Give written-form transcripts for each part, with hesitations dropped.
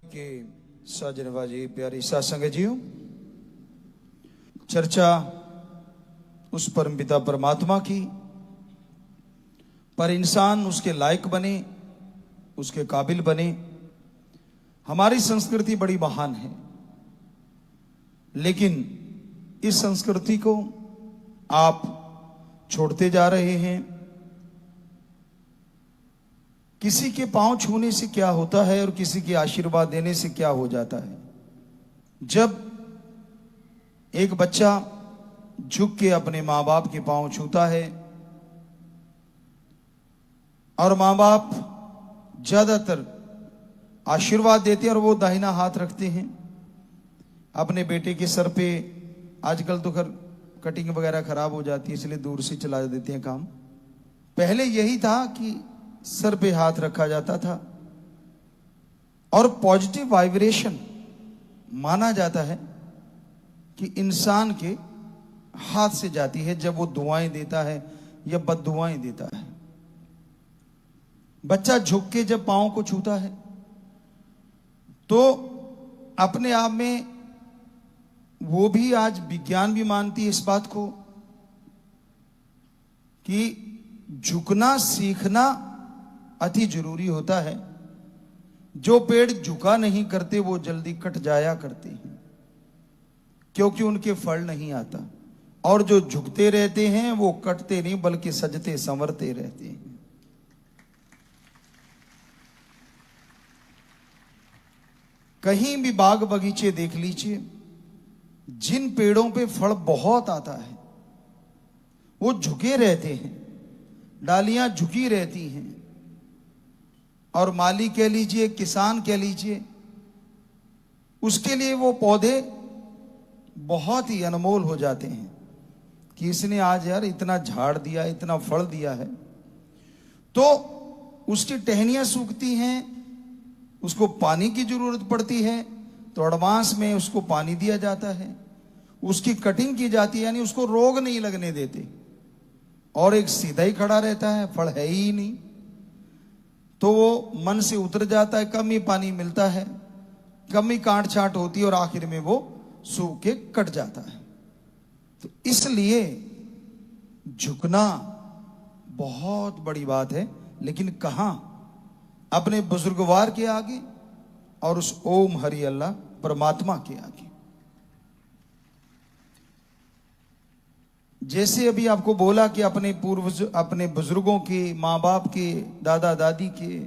के साजनबाजी प्यारी सत्संग जीव, चर्चा उस परमपिता परमात्मा की, पर इंसान उसके लायक बने, उसके काबिल बने। हमारी संस्कृति बड़ी महान है, लेकिन इस संस्कृति को आप छोड़ते जा रहे हैं। किसी के पांव छूने से क्या होता है और किसी के आशीर्वाद देने से क्या हो जाता है। जब एक बच्चा झुक के अपने माँ बाप के पांव छूता है और माँ बाप ज्यादातर आशीर्वाद देते हैं और वो दाहिना हाथ रखते हैं अपने बेटे के सर पे। आजकल तो खैर कटिंग वगैरह खराब हो जाती है, इसलिए दूर से चला देते हैं काम। पहले यही था कि सर पे हाथ रखा जाता था और पॉजिटिव वाइब्रेशन माना जाता है कि इंसान के हाथ से जाती है जब वो दुआएं देता है या बद्दुआएं देता है। बच्चा झुक के जब पांव को छूता है तो अपने आप में वो भी, आज विज्ञान भी मानती है इस बात को कि झुकना सीखना अति जरूरी होता है। जो पेड़ झुका नहीं करते वो जल्दी कट जाया करते हैं, क्योंकि उनके फल नहीं आता। और जो झुकते रहते हैं वो कटते नहीं बल्कि सजते संवरते रहते हैं। कहीं भी बाग बगीचे देख लीजिए, जिन पेड़ों पे फल बहुत आता है वो झुके रहते हैं, डालियां झुकी रहती हैं। और माली कह लीजिए, किसान कह लीजिए, उसके लिए वो पौधे बहुत ही अनमोल हो जाते हैं कि इसने आज यार इतना झाड़ दिया, इतना फल दिया है। तो उसकी टहनियां सूखती हैं, उसको पानी की जरूरत पड़ती है, तो एडवांस में उसको पानी दिया जाता है, उसकी कटिंग की जाती है, यानी उसको रोग नहीं लगने देते। और एक सीधा ही खड़ा रहता है, फल है ही नहीं, तो वो मन से उतर जाता है, कम ही पानी मिलता है, कम ही काट छाट होती है और आखिर में वो सूख के कट जाता है। तो इसलिए झुकना बहुत बड़ी बात है, लेकिन कहां? अपने बुजुर्गवार के आगे और उस ओम हरि अल्लाह परमात्मा के आगे। जैसे अभी आपको बोला कि अपने पूर्वज, अपने बुजुर्गों के, माँ बाप के, दादा दादी के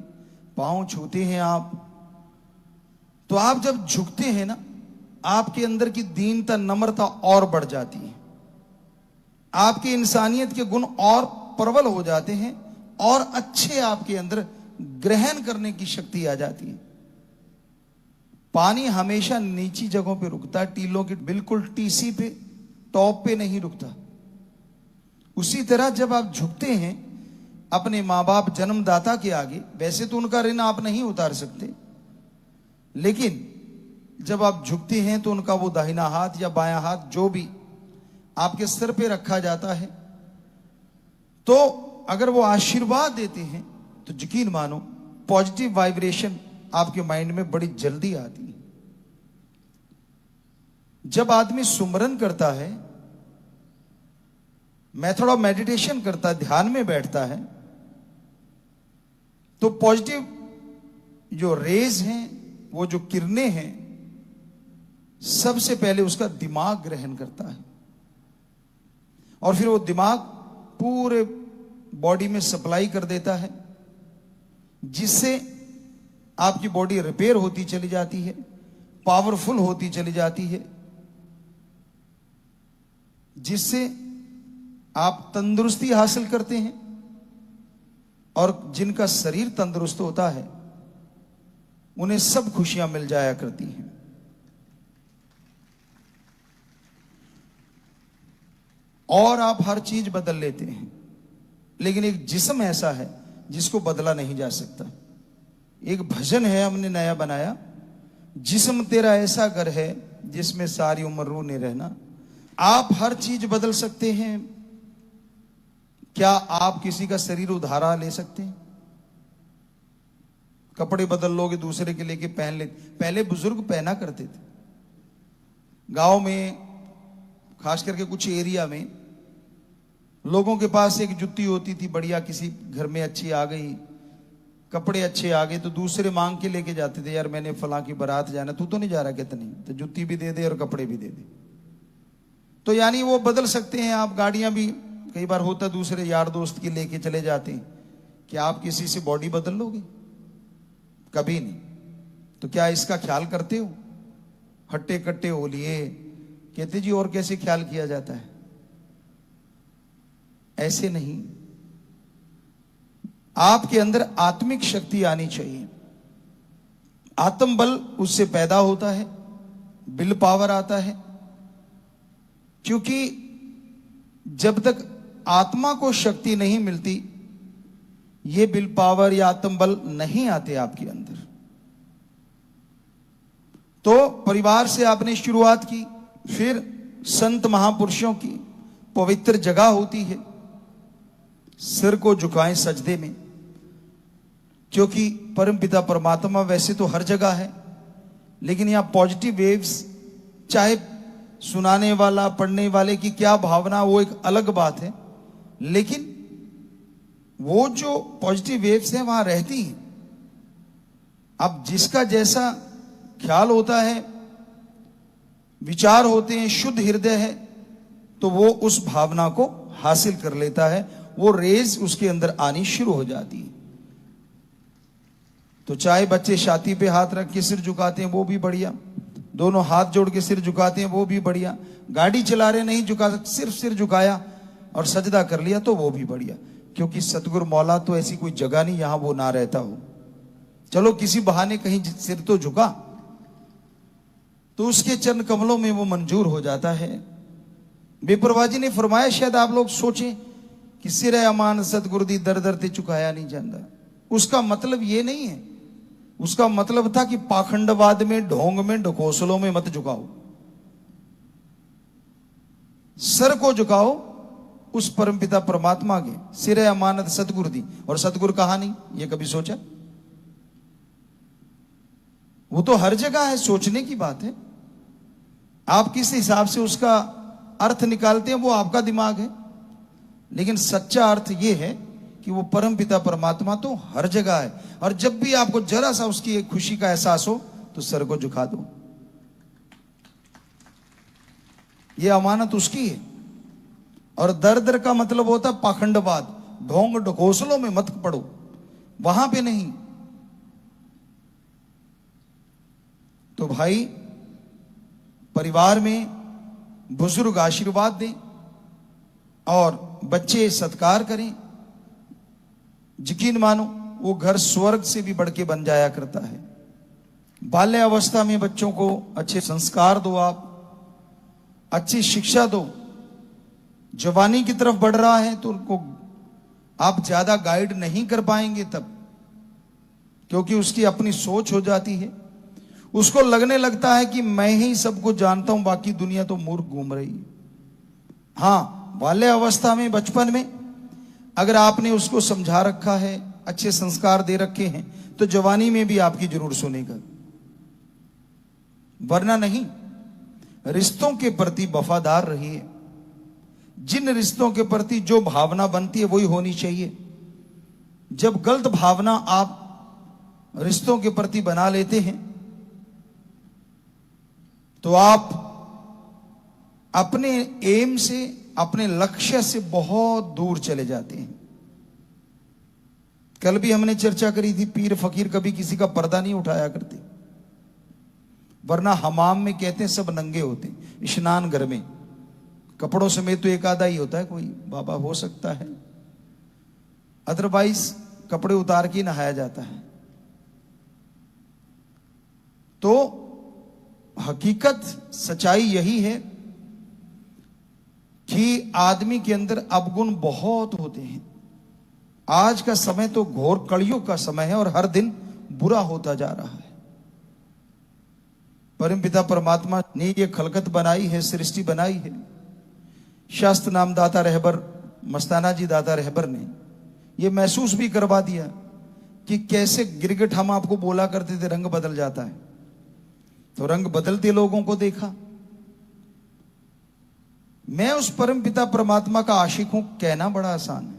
पांव छूते हैं आप, तो आप जब झुकते हैं ना, आपके अंदर की दीनता, नम्रता और बढ़ जाती है, आपकी इंसानियत के गुण और प्रबल हो जाते हैं और अच्छे आपके अंदर ग्रहण करने की शक्ति आ जाती है। पानी हमेशा नीची जगहों पे रुकता है, टीलों की बिल्कुल टीसी पे, टॉप पे नहीं रुकता। उसी तरह जब आप झुकते हैं अपने माँ बाप जन्मदाता के आगे, वैसे तो उनका ऋण आप नहीं उतार सकते, लेकिन जब आप झुकते हैं तो उनका वो दाहिना हाथ या बायां हाथ जो भी आपके सर पे रखा जाता है, तो अगर वो आशीर्वाद देते हैं तो यकीन मानो पॉजिटिव वाइब्रेशन आपके माइंड में बड़ी जल्दी आती है। जब आदमी सुमरन करता है, मेथड ऑफ मेडिटेशन करता है, ध्यान में बैठता है, तो पॉजिटिव जो रेज हैं, वो जो किरणें हैं, सबसे पहले उसका दिमाग ग्रहण करता है और फिर वो दिमाग पूरे बॉडी में सप्लाई कर देता है, जिससे आपकी बॉडी रिपेयर होती चली जाती है, पावरफुल होती चली जाती है, जिससे आप तंदुरुस्ती हासिल करते हैं। और जिनका शरीर तंदुरुस्त होता है उन्हें सब खुशियां मिल जाया करती हैं। और आप हर चीज बदल लेते हैं, लेकिन एक जिस्म ऐसा है जिसको बदला नहीं जा सकता। एक भजन है हमने नया बनाया, जिस्म तेरा ऐसा घर है जिसमें सारी उम्र रोने रहना। आप हर चीज बदल सकते हैं, क्या आप किसी का शरीर उधारा ले सकते हैं? कपड़े बदल लोगे दूसरे के लेके पहन ले। पहले बुजुर्ग पहना करते थे। गांव में खास करके कुछ एरिया में लोगों के पास एक जुत्ती होती थी बढ़िया, किसी घर में अच्छी आ गई, कपड़े अच्छे आ गए तो दूसरे मांग के लेके जाते थे, यार मैंने फलां की बारात जाना, तू तो नहीं जा रहा, कहते नहीं, तो जुत्ती भी दे दे और कपड़े भी दे दे। तो यानी वो बदल सकते हैं आप। गाड़ियां भी कई बार होता दूसरे यार दोस्त की लेके चले जाते हैं, क्या आप किसी से बॉडी बदल लोगे? कभी नहीं। तो क्या इसका ख्याल करते हो? हट्टे कट्टे हो लिए, कहते जी और कैसे ख्याल किया जाता है? ऐसे नहीं। आपके अंदर आत्मिक शक्ति आनी चाहिए। आत्मबल उससे पैदा होता है, विल पावर आता है। क्योंकि जब तक आत्मा को शक्ति नहीं मिलती, ये विल पावर या आत्मबल नहीं आते आपके अंदर। तो परिवार से आपने शुरुआत की, फिर संत महापुरुषों की पवित्र जगह होती है, सिर को झुकाएं सजदे में, क्योंकि परमपिता परमात्मा वैसे तो हर जगह है, लेकिन यहां पॉजिटिव वेव्स, चाहे सुनाने वाला पढ़ने वाले की क्या भावना वो एक अलग बात है, लेकिन वो जो पॉजिटिव वेव्स हैं वहां रहती हैं। अब जिसका जैसा ख्याल होता है, विचार होते हैं, शुद्ध हृदय है, तो वो उस भावना को हासिल कर लेता है, वो रेज उसके अंदर आनी शुरू हो जाती है। तो चाहे बच्चे छाती पे हाथ रख के सिर झुकाते हैं वो भी बढ़िया, दोनों हाथ जोड़ के सिर झुकाते हैं वो भी बढ़िया, गाड़ी चला रहे नहीं झुका, सिर्फ सिर झुकाया और सजदा कर लिया तो वो भी बढ़िया। क्योंकि सतगुरु मौला तो ऐसी कोई जगह नहीं यहां वो ना रहता हो। चलो किसी बहाने कहीं सिर तो झुका, तो उसके चरण कमलों में वो मंजूर हो जाता है। बेपरवाह जी ने फरमाया, शायद आप लोग सोचें कि सिर अमान सतगुरु दी दर दर ते चुकाया नहीं जाता। उसका मतलब ये नहीं है, उसका मतलब था कि पाखंडवाद में, ढोंग में, ढकोसलों में मत झुकाओ, सर को झुकाओ उस परमपिता परमात्मा के। सिर अमानत सतगुरु दी, और सतगुरु कहा नहीं, ये कभी सोचा? वो तो हर जगह है, सोचने की बात है। आप किस हिसाब से उसका अर्थ निकालते हैं वो आपका दिमाग है, लेकिन सच्चा अर्थ ये है कि वो परमपिता परमात्मा तो हर जगह है। और जब भी आपको जरा सा उसकी एक खुशी का एहसास हो तो सर को झुका दो, ये अमानत उसकी है। और दर दर का मतलब होता है पाखंडवाद, ढोंग ढकोसलों में मत पड़ो, वहां पे नहीं। तो भाई परिवार में बुजुर्ग आशीर्वाद दें और बच्चे सत्कार करें, यकीन मानो वो घर स्वर्ग से भी बढ़ के बन जाया करता है। बाल्य अवस्था में बच्चों को अच्छे संस्कार दो, आप अच्छी शिक्षा दो। जवानी की तरफ बढ़ रहा है तो उनको आप ज्यादा गाइड नहीं कर पाएंगे तब, क्योंकि उसकी अपनी सोच हो जाती है। उसको लगने लगता है कि मैं ही सबको जानता हूं, बाकी दुनिया तो मूर्ख घूम रही है। हाँ, बाल्य अवस्था में, बचपन में अगर आपने उसको समझा रखा है, अच्छे संस्कार दे रखे हैं, तो जवानी में भी आपकी जरूर सुनेगा, वरना नहीं। रिश्तों के प्रति वफादार रहिए। जिन रिश्तों के प्रति जो भावना बनती है वही होनी चाहिए। जब गलत भावना आप रिश्तों के प्रति बना लेते हैं तो आप अपने एम से, अपने लक्ष्य से बहुत दूर चले जाते हैं। कल भी हमने चर्चा करी थी, पीर फकीर कभी किसी का पर्दा नहीं उठाया करते, वरना हमाम में कहते हैं सब नंगे होते हैं। स्नान घर में कपड़ों समेत तो एक आधा ही होता है, कोई बाबा हो सकता है, अदरवाइज कपड़े उतार के नहाया जाता है। तो हकीकत सच्चाई यही है कि आदमी के अंदर अवगुण बहुत होते हैं। आज का समय तो घोर कलयुग का समय है और हर दिन बुरा होता जा रहा है। परमपिता परमात्मा ने ये खलकत बनाई है, सृष्टि बनाई है। शास्त्र नाम दाता रहबर, मस्ताना जी दाता रहबर ने ये महसूस भी करवा दिया कि कैसे गिरगिट हम आपको बोला करते थे रंग बदल जाता है, तो रंग बदलते लोगों को देखा। मैं उस परम पिता परमात्मा का आशिक हूं कहना बड़ा आसान है,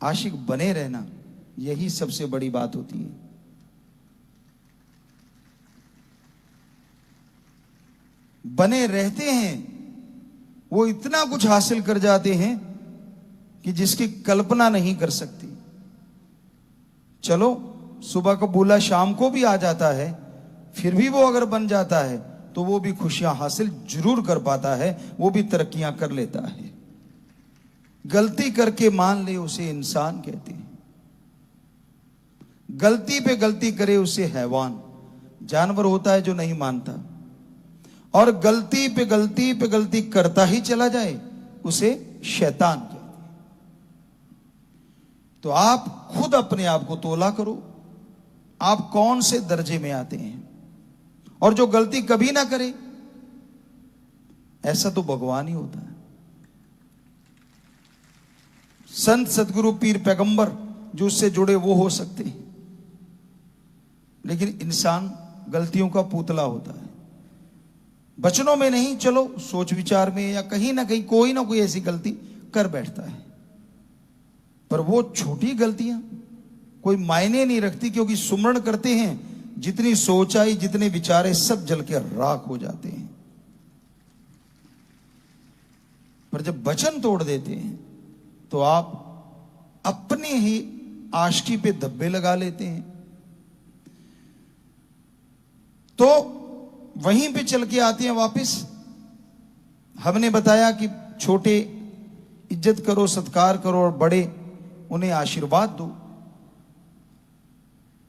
आशिक बने रहना यही सबसे बड़ी बात होती है। बने रहते हैं वो इतना कुछ हासिल कर जाते हैं कि जिसकी कल्पना नहीं कर सकती। चलो सुबह को बोला शाम को भी आ जाता है, फिर भी वो अगर बन जाता है तो वो भी खुशियां हासिल जरूर कर पाता है, वो भी तरक्कियां कर लेता है। गलती करके मान ले उसे इंसान कहते हैं, गलती पे गलती करे उसे हैवान, जानवर होता है जो नहीं मानता, और गलती पे गलती करता ही चला जाए उसे शैतान कहते हैं। तो आप खुद अपने आप को तोला करो, आप कौन से दर्जे में आते हैं। और जो गलती कभी ना करे ऐसा तो भगवान ही होता है। संत सदगुरु पीर पैगंबर जो उससे जुड़े वो हो सकते हैं, लेकिन इंसान गलतियों का पुतला होता है। वचनों में नहीं, चलो सोच विचार में या कहीं ना कहीं कोई ना कोई ऐसी गलती कर बैठता है, पर वो छोटी गलतियां कोई मायने नहीं रखती, क्योंकि सुमरण करते हैं जितनी सोच आई जितने विचारे सब जल के राख हो जाते हैं। पर जब वचन तोड़ देते हैं तो आप अपने ही आशिकी पे धब्बे लगा लेते हैं। तो वहीं पे चल के आते हैं वापस। हमने बताया कि छोटे इज्जत करो, सत्कार करो, और बड़े उन्हें आशीर्वाद दो।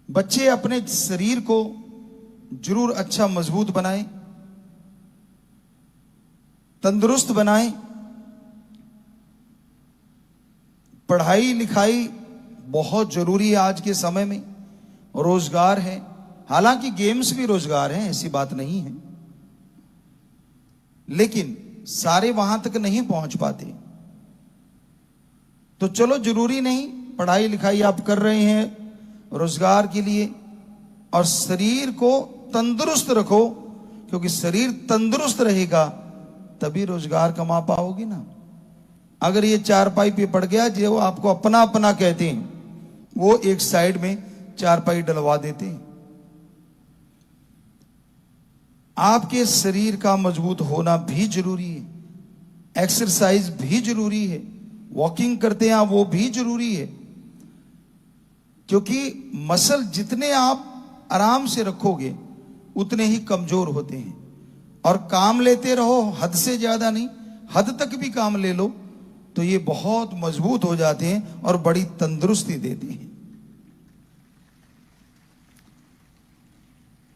बच्चे अपने शरीर को जरूर अच्छा मजबूत बनाएं, तंदुरुस्त बनाएं। पढ़ाई लिखाई बहुत जरूरी है आज के समय में, रोजगार है, हालांकि गेम्स भी रोजगार है, ऐसी बात नहीं है, लेकिन सारे वहां तक नहीं पहुंच पाते। तो चलो जरूरी नहीं, पढ़ाई लिखाई आप कर रहे हैं रोजगार के लिए, और शरीर को तंदुरुस्त रखो, क्योंकि शरीर तंदुरुस्त रहेगा तभी रोजगार कमा पाओगे ना। अगर ये चारपाई पे पड़ गया, जो आपको अपना अपना कहते हैं, वो एक साइड में चारपाई डलवा देते हैं। आपके शरीर का मजबूत होना भी जरूरी है, एक्सरसाइज भी जरूरी है, वॉकिंग करते हैं वो भी जरूरी है, क्योंकि मसल जितने आप आराम से रखोगे उतने ही कमजोर होते हैं। और काम लेते रहो, हद से ज्यादा नहीं, हद तक भी काम ले लो तो ये बहुत मजबूत हो जाते हैं और बड़ी तंदुरुस्ती देते हैं।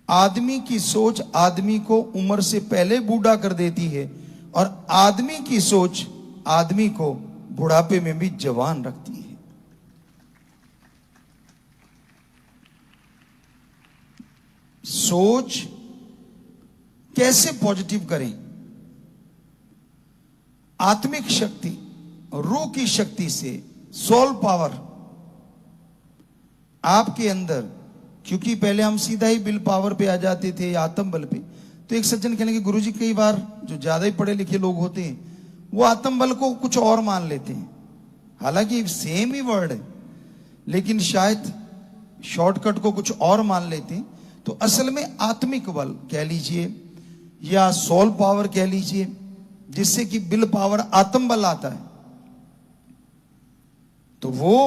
आदमी की सोच आदमी को उम्र से पहले बूढ़ा कर देती है, और आदमी की सोच आदमी को बुढ़ापे में भी जवान रखती है। सोच कैसे पॉजिटिव करें? आत्मिक शक्ति, रूह की शक्ति से, सोल पावर आपके अंदर, क्योंकि पहले हम सीधा ही विल पावर पे आ जाते थे, आत्म बल पे। तो एक सज्जन कहने के गुरुजी, कई बार जो ज्यादा ही पढ़े लिखे लोग होते हैं वो आत्म बल को कुछ और मान लेते हैं, हालांकि सेम ही वर्ड है, लेकिन शायद शॉर्टकट को कुछ और मान लेते हैं। तो असल में आत्मिक बल कह लीजिए या सोल पावर कह लीजिए, जिससे कि विल पावर आत्म बल आता है, तो वो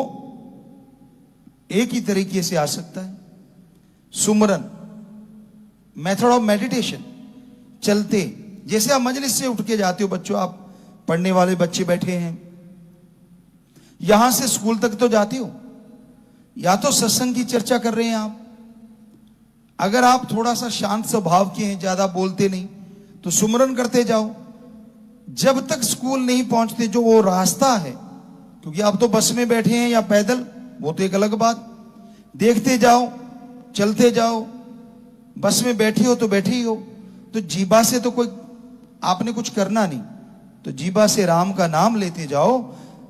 एक ही तरीके से आ सकता है। सुमरन, मेथड ऑफ मेडिटेशन, चलते, जैसे आप मजलिस से उठ के जाते हो, बच्चों आप पढ़ने वाले बच्चे बैठे हैं, यहां से स्कूल तक तो जाते हो, या तो सत्संग की चर्चा कर रहे हैं आप। अगर आप थोड़ा सा शांत स्वभाव के हैं, ज्यादा बोलते नहीं, तो सुमरन करते जाओ जब तक स्कूल नहीं पहुंचते। जो वो रास्ता है, क्योंकि आप तो बस में बैठे हैं या पैदल, वो तो एक अलग बात, देखते जाओ, चलते जाओ। बस में बैठी हो तो बैठी ही हो, तो जीभा से तो कोई आपने कुछ करना नहीं, तो जीभा से राम का नाम लेते जाओ,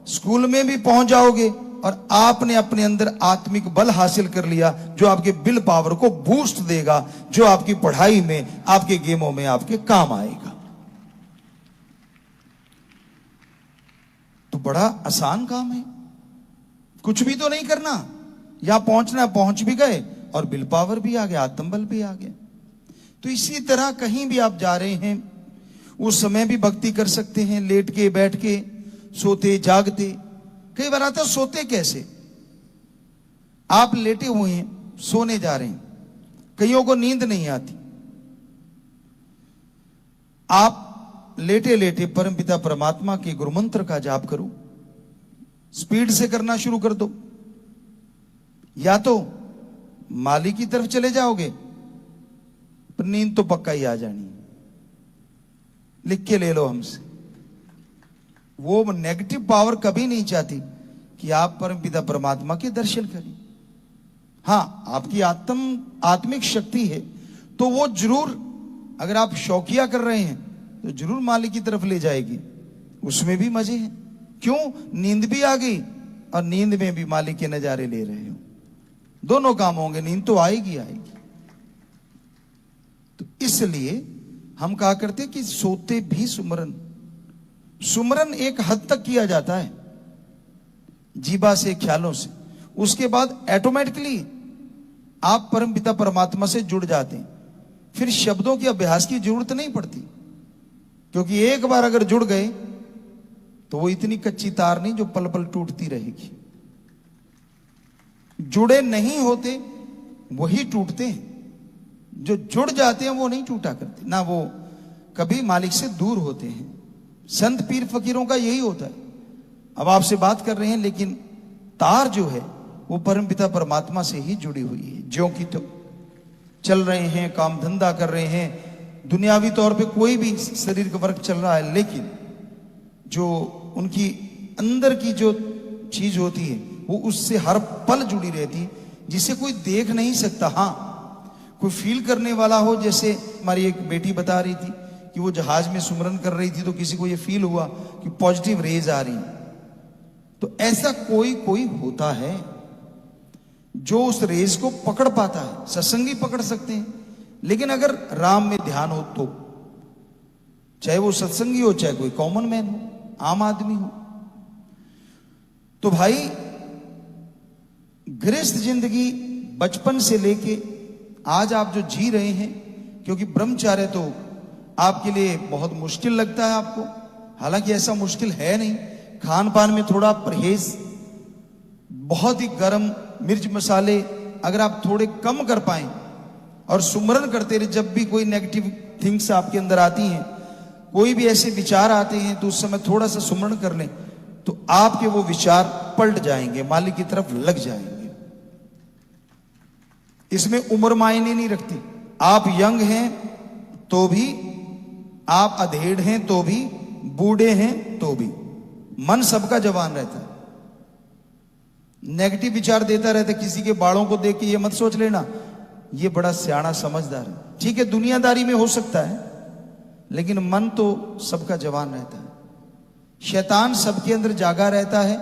स्कूल में भी पहुंच जाओगे और आपने अपने अंदर आत्मिक बल हासिल कर लिया जो आपके विल पावर को बूस्ट देगा, जो आपकी पढ़ाई में, आपके गेमों में आपके काम आएगा। तो बड़ा आसान काम है, कुछ भी तो नहीं करना, यहां पहुंचना, पहुंच भी गए और विल पावर भी आ गया, आत्मबल भी आ गया। तो इसी तरह कहीं भी आप जा रहे हैं, उस समय भी भक्ति कर सकते हैं, लेट के, बैठ के, सोते जागते। कई बार आता सोते कैसे, आप लेटे हुए हैं, सोने जा रहे हैं, कईयों को नींद नहीं आती, आप लेटे लेटे परमपिता परमात्मा के गुरु मंत्र का जाप करो, स्पीड से करना शुरू कर दो। या तो माली की तरफ चले जाओगे, पर नींद तो पक्का ही आ जानी, लिख के ले लो हमसे। वो नेगेटिव पावर कभी नहीं चाहती कि आप परमपिता परमात्मा के दर्शन करें। हां, आपकी आत्मिक शक्ति है तो वो जरूर, अगर आप शौकिया कर रहे हैं तो जरूर मालिक की तरफ ले जाएगी, उसमें भी मजे हैं। क्यों? नींद भी आ गई और नींद में भी मालिक के नजारे ले रहे हो, दोनों काम होंगे, नींद तो आएगी आएगी। तो इसलिए हम कहा करते कि सोते भी सुमरन, सुमरन एक हद तक किया जाता है जीवा से, ख्यालों से, उसके बाद ऑटोमेटिकली आप परमपिता परमात्मा से जुड़ जाते हैं। फिर शब्दों के अभ्यास की जरूरत नहीं पड़ती, क्योंकि एक बार अगर जुड़ गए तो वो इतनी कच्ची तार नहीं जो पल पल टूटती रहेगी। जुड़े नहीं होते वही टूटते हैं, जो जुड़ जाते हैं वो नहीं टूटा करते, ना वो कभी मालिक से दूर होते हैं। संत पीर फकीरों का यही होता है। अब आपसे बात कर रहे हैं लेकिन तार जो है वो परमपिता परमात्मा से ही जुड़ी हुई है। ज्यों की तो चल रहे हैं, काम धंधा कर रहे हैं, दुनियावी तौर पे कोई भी शरीर का वर्क चल रहा है, लेकिन जो उनकी अंदर की जो चीज होती है वो उससे हर पल जुड़ी रहती है, जिसे कोई देख नहीं सकता। हाँ, कोई फील करने वाला हो, जैसे हमारी एक बेटी बता रही थी कि वो जहाज में सुमरन कर रही थी तो किसी को ये फील हुआ कि पॉजिटिव रेज आ रही। तो ऐसा कोई कोई होता है जो उस रेज को पकड़ पाता है। सत्संगी पकड़ सकते हैं, लेकिन अगर राम में ध्यान हो तो, चाहे वो सत्संगी हो, चाहे कोई कॉमन मैन हो, आम आदमी हो। तो भाई गृहस्थ जिंदगी बचपन से लेके आज आप जो जी रहे हैं, क्योंकि ब्रह्मचार्य तो आपके लिए बहुत मुश्किल लगता है आपको, हालांकि ऐसा मुश्किल है नहीं। खान पान में थोड़ा परहेज, बहुत ही गर्म मिर्च मसाले अगर आप थोड़े कम कर पाएं और सुमरन करते रहे, जब भी कोई नेगेटिव थिंग्स आपके अंदर आती हैं, कोई भी ऐसे विचार आते हैं, तो उस समय थोड़ा सा सुमरन कर लें तो आपके वो विचार पलट जाएंगे, मालिक की तरफ लग जाएंगे। इसमें उम्र मायने नहीं रखती। आप यंग हैं तो भी, आप अधेड़ हैं तो भी, बूढ़े हैं तो भी, मन सबका जवान रहता है। नेगेटिव विचार देता रहता है, किसी के बालों को देख के ये मत सोच लेना ये बड़ा सियाना समझदार है। ठीक है, दुनियादारी में हो सकता है, लेकिन मन तो सबका जवान रहता है। शैतान सबके अंदर जागा रहता है,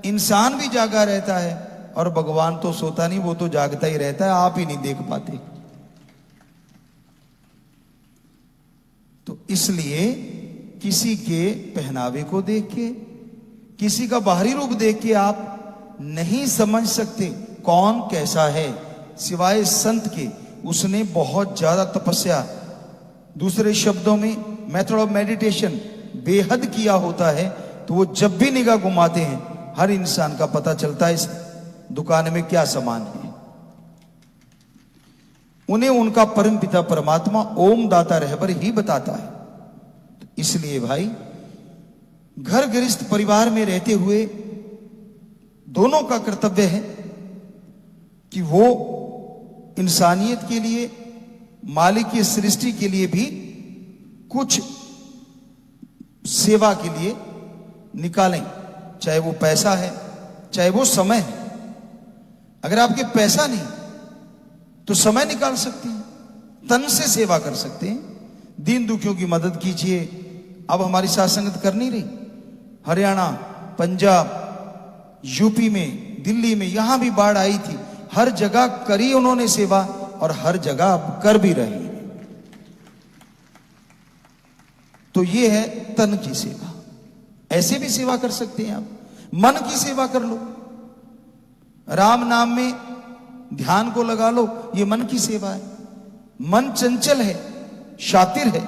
इंसान भी जागा रहता है, और भगवान तो सोता नहीं, वो तो जागता ही रहता है, आप ही नहीं देख पाते। तो इसलिए किसी के पहनावे को देख के, किसी का बाहरी रूप देख के आप नहीं समझ सकते कौन कैसा है, सिवाय संत के। उसने बहुत ज्यादा तपस्या, दूसरे शब्दों में मेथड ऑफ मेडिटेशन बेहद किया होता है, तो वो जब भी निगाह घुमाते हैं हर इंसान का पता चलता है इस दुकान में क्या सामान है। उन्हें उनका परम पिता परमात्मा ओम दाता रहबर ही बताता है। तो इसलिए भाई, घर गृहस्थ परिवार में रहते हुए दोनों का कर्तव्य है कि वो इंसानियत के लिए, मालिक की सृष्टि के लिए भी कुछ सेवा के लिए निकालें, चाहे वो पैसा है, चाहे वो समय है। अगर आपके पैसा नहीं तो समय निकाल सकते हैं, तन से सेवा कर सकते हैं, दीन दुखियों की मदद कीजिए। अब हमारी साथ संगत कर नहीं रही, हरियाणा, पंजाब, यूपी में दिल्ली में, यहां भी बाढ़ आई थी, हर जगह करी उन्होंने सेवा और हर जगह अब कर भी रहे हैं। तो ये है तन की सेवा। ऐसे भी सेवा कर सकते हैं आप, मन की सेवा कर लो, राम नाम में ध्यान को लगा लो, ये मन की सेवा है। मन चंचल है, शातिर है,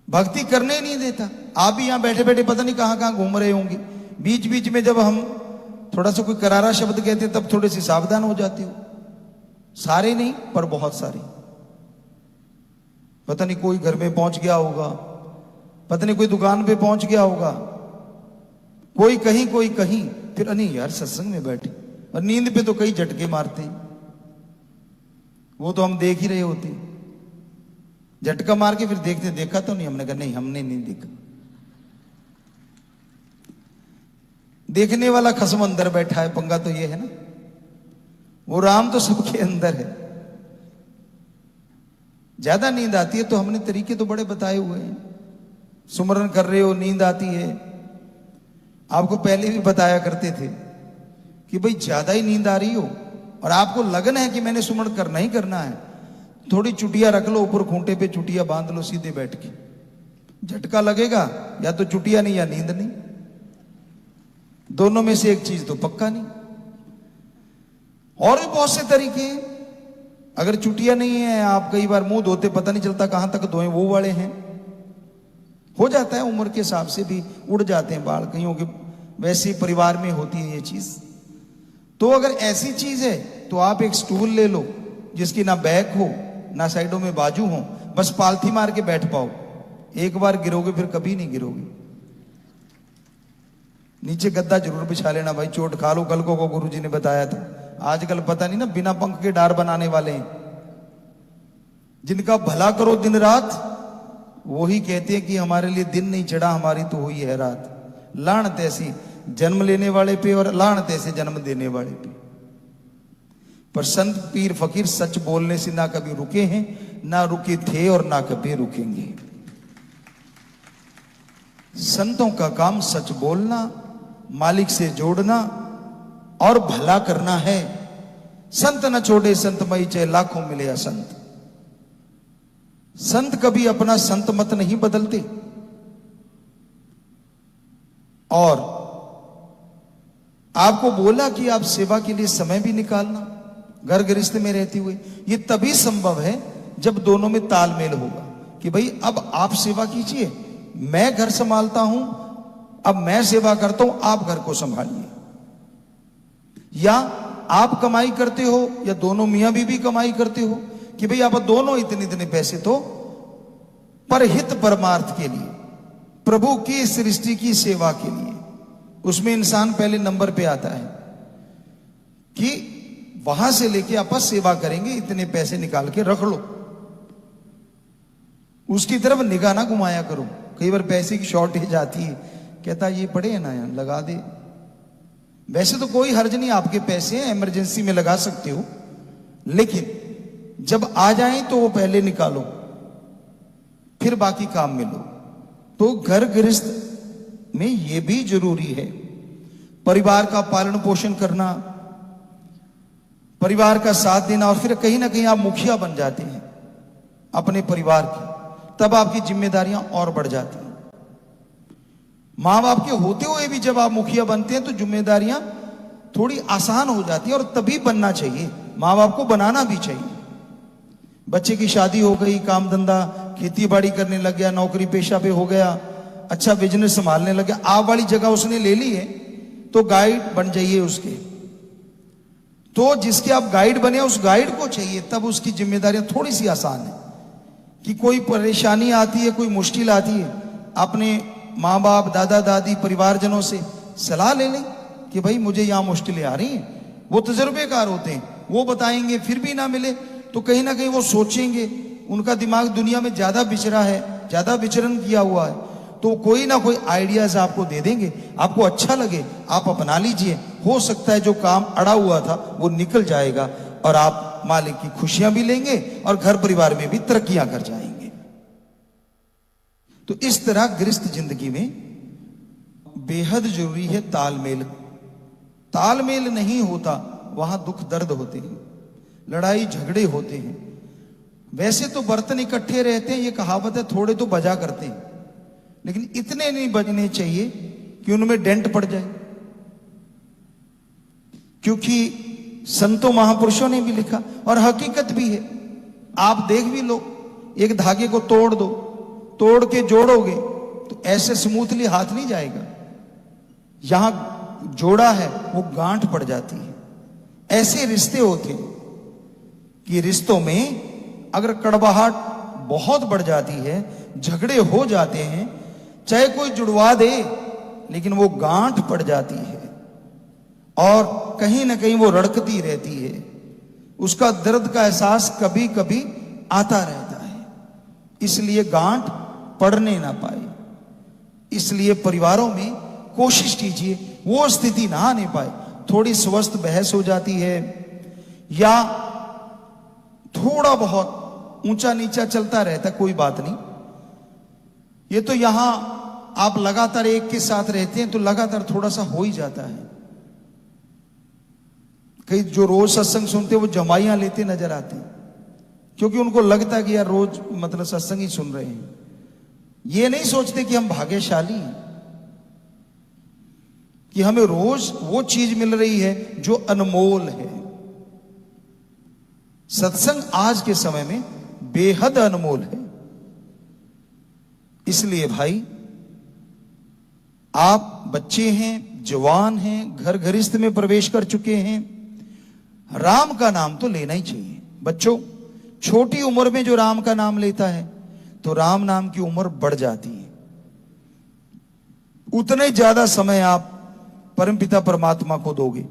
भक्ति करने ही नहीं देता। आप भी यहां बैठे बैठे पता नहीं कहां कहां घूम रहे होंगे, बीच बीच में जब हम थोड़ा सा कोई करारा शब्द कहते हैं तब थोड़े से सावधान हो जाते हो। सारे नहीं पर बहुत सारे, पता नहीं कोई घर में पहुंच गया होगा, पता नहीं कोई दुकान पे पहुंच गया होगा, कोई कहीं, फिर नहीं यार सत्संग में बैठे, और नींद पे तो कई झटके मारते हैं, वो तो हम देख ही रहे होते हैं। झटका मार के फिर देखते, देखा तो नहीं, हमने कहा नहीं हमने नहीं देखा। देखने वाला खसम अंदर बैठा है, पंगा तो ये है ना, वो राम तो सबके अंदर है। ज्यादा नींद आती है तो हमने तरीके तो बड़े बताए हुए हैं। सुमरन कर रहे हो नींद आती है, आपको पहले भी बताया करते थे कि भाई ज्यादा ही नींद आ रही हो और आपको लगन है कि मैंने सुमरन करना ही करना है, थोड़ी चुटिया रख लो ऊपर, खूंटे पे चुटिया बांध लो सीधे बैठ के, झटका लगेगा या तो चुटिया नहीं या नींद नहीं, दोनों में से एक चीज तो पक्का नहीं। और भी बहुत से तरीके हैं। अगर चुटिया नहीं है, आप कई बार मुंह धोते पता नहीं चलता कहां तक धोए, वो वाले हैं, हो जाता है उम्र के हिसाब से भी उड़ जाते हैं बाल, कईयों के वैसे परिवार में होती है ये चीज। तो अगर ऐसी चीज है तो आप एक स्टूल ले लो जिसकी ना बैक हो ना साइडों में बाजू हो, बस पालथी मार के बैठ पाओ। एक बार गिरोगे फिर कभी नहीं गिरोगे। नीचे गद्दा जरूर बिछा लेना भाई, चोट खा लो, कल को गुरुजी ने बताया था। आजकल पता नहीं ना बिना पंख के डार बनाने वाले हैं, जिनका भला करो दिन रात, वो ही कहते हैं कि हमारे लिए दिन नहीं चढ़ा, हमारी तो हुई है रात। लानत ऐसी जन्म लेने वाले पे और लानत ऐसे जन्म देने वाले पे। पर संत पीर फकीर सच बोलने से ना कभी रुके हैं, ना रुके थे और ना कभी रुकेंगे। संतों का काम सच बोलना, मालिक से जोड़ना और भला करना है। संत न छोड़े संत मई, चाहे लाखों मिले असंत। संत कभी अपना संत मत नहीं बदलते। और आपको बोला कि आप सेवा के लिए समय भी निकालना, घर गृहस्थ में रहते हुए, ये तभी संभव है जब दोनों में तालमेल होगा कि भाई अब आप सेवा कीजिए, मैं घर संभालता हूं, अब मैं सेवा करता हूं, आप घर को संभालिए। या आप कमाई करते हो या दोनों मियां बीवी कमाई करते हो कि भाई आप दोनों इतने इतने पैसे तो परहित परमार्थ के लिए, प्रभु की सृष्टि की सेवा के लिए, उसमें इंसान पहले नंबर पे आता है कि वहां से लेके आप सेवा करेंगे, इतने पैसे निकाल के रख लो, उसकी तरफ निगाह ना घुमाया करो। कई बार पैसे की शॉर्टेज आती है, कहता ये पड़े है ना यार लगा दे। वैसे तो कोई हर्ज नहीं, आपके पैसे हैं, इमरजेंसी में लगा सकते हो, लेकिन जब आ जाएं तो वो पहले निकालो, फिर बाकी काम में लो। तो घर गृहस्थ में ये भी जरूरी है, परिवार का पालन पोषण करना, परिवार का साथ देना, और फिर कहीं ना कहीं आप मुखिया बन जाते हैं अपने परिवार की, तब आपकी जिम्मेदारियां और बढ़ जाती हैं। मां बाप के होते हुए भी जब आप मुखिया बनते हैं तो जिम्मेदारियां थोड़ी आसान हो जाती है, और तभी बनना चाहिए, मां बाप को बनाना भी चाहिए। बच्चे की शादी हो गई, काम धंधा खेती बाड़ी करने लग गया, नौकरी पेशा पे हो गया, अच्छा बिजनेस संभालने लग गया, आप वाली जगह उसने ले ली है तो गाइड बन जाइए उसके। तो जिसके आप गाइड बने उस गाइड को चाहिए, तब उसकी जिम्मेदारियां थोड़ी सी आसान है। कि कोई परेशानी आती है, कोई मुश्किल आती है, अपने माँ बाप दादा दादी परिवारजनों से सलाह ले लें कि भाई मुझे यहां मुश्किलें आ रही हैं। वो तजुर्बेकार होते हैं, वो बताएंगे, फिर भी ना मिले तो कहीं ना कहीं वो सोचेंगे, उनका दिमाग दुनिया में ज्यादा विचरा है, ज्यादा विचरण किया हुआ है, तो कोई ना कोई आइडियाज आपको दे देंगे, आपको अच्छा लगे आप अपना लीजिए। हो सकता है जो काम अड़ा हुआ था वो निकल जाएगा और आप मालिक की खुशियां भी लेंगे और घर परिवार में भी तरक्कियां कर जाएंगे। तो इस तरह गृहस्थ जिंदगी में बेहद जरूरी है तालमेल तालमेल नहीं होता वहां दुख दर्द होते हैं, लड़ाई झगड़े होते हैं। वैसे तो बर्तन इकट्ठे रहते हैं, ये कहावत है, थोड़े तो बजा करते हैं, लेकिन इतने नहीं बजने चाहिए कि उनमें डेंट पड़ जाए। क्योंकि संतों महापुरुषों ने भी लिखा और हकीकत भी है। आप देख भी लो, एक धागे को तोड़ दो, तोड़ के जोड़ोगे तो ऐसे स्मूथली हाथ नहीं जाएगा, यहां जोड़ा है वो गांठ पड़ जाती है। ऐसे रिश्ते होते हैं कि रिश्तों में अगर कड़वाहट बहुत बढ़ जाती है, झगड़े हो जाते हैं, चाहे कोई जुड़वा दे लेकिन वो गांठ पड़ जाती है और कहीं ना कहीं वो रड़कती रहती है। उसका दर्द का एहसास कभी कभी आता रहता है, इसलिए गांठ पड़ने ना पाए। इसलिए परिवारों में कोशिश कीजिए वो स्थिति ना आने पाए। थोड़ी स्वस्थ बहस हो जाती है या थोड़ा बहुत ऊंचा नीचा चलता रहता, कोई बात नहीं। ये तो यहां आप लगातार एक के साथ रहते हैं तो लगातार थोड़ा सा हो ही जाता है। कई जो रोज सत्संग सुनते हैं वो जमाइयां लेते नजर आते हैं, क्योंकि उनको लगता है कि यार रोज मतलब सत्संग ही सुन रहे हैं। ये नहीं सोचते कि हम भाग्यशाली हैं कि हमें रोज वो चीज मिल रही है जो अनमोल है। सत्संग आज के समय में बेहद अनमोल है। इसलिए भाई, आप बच्चे हैं, जवान हैं, घर गृहस्थ में प्रवेश कर चुके हैं, राम का नाम तो लेना ही चाहिए। बच्चों, छोटी उम्र में जो राम का नाम लेता है तो राम नाम की उम्र बढ़ जाती है। उतने ज्यादा समय आप परमपिता परमात्मा को दोगे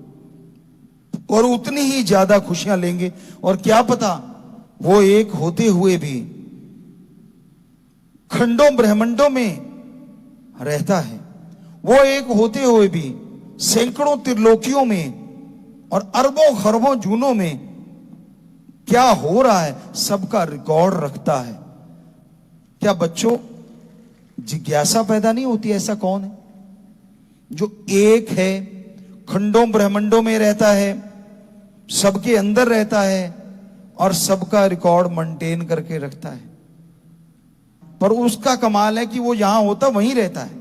और उतनी ही ज्यादा खुशियां लेंगे। और क्या पता वो एक होते हुए भी खंडों ब्रह्मांडों में रहता है, वो एक होते हुए भी सैकड़ों त्रिलोकियों में और अरबों खरबों जूनों में क्या हो रहा है सबका रिकॉर्ड रखता है। क्या बच्चों जिज्ञासा पैदा नहीं होती, ऐसा कौन है जो एक है, खंडों ब्रह्मांडों में रहता है, सबके अंदर रहता है और सबका रिकॉर्ड मेंटेन करके रखता है? पर उसका कमाल है कि वो यहां होता वहीं रहता है।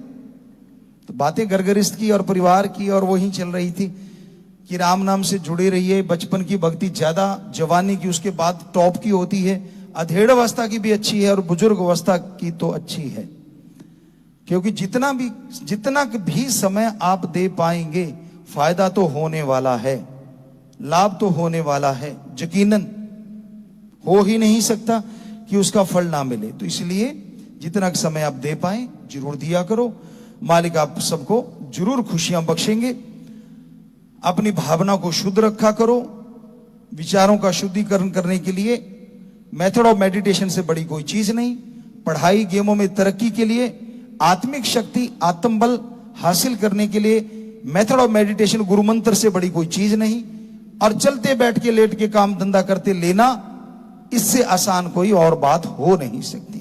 तो बातें घर गृहस्थ की और परिवार की और वहीं चल रही थी कि राम नाम से जुड़े रहिए। बचपन की भक्ति ज्यादा, जवानी की उसके बाद टॉप की होती है, अधेड़ अवस्था की भी अच्छी है और बुजुर्ग अवस्था की तो अच्छी है। क्योंकि जितना भी समय आप दे पाएंगे फायदा तो होने वाला है, लाभ तो होने वाला है। यकीनन हो ही नहीं सकता कि उसका फल ना मिले। तो इसलिए जितना समय आप दे पाए जरूर दिया करो। मालिक आप सबको जरूर खुशियां बख्शेंगे। अपनी भावना को शुद्ध रखा करो। विचारों का शुद्धिकरण करने के लिए मेथड ऑफ मेडिटेशन से बड़ी कोई चीज नहीं। पढ़ाई गेमों में तरक्की के लिए, आत्मिक शक्ति आत्मबल हासिल करने के लिए मेथड ऑफ मेडिटेशन गुरु मंत्र से बड़ी कोई चीज नहीं। और चलते बैठ के लेट के काम धंधा करते लेना, इससे आसान कोई और बात हो नहीं सकती।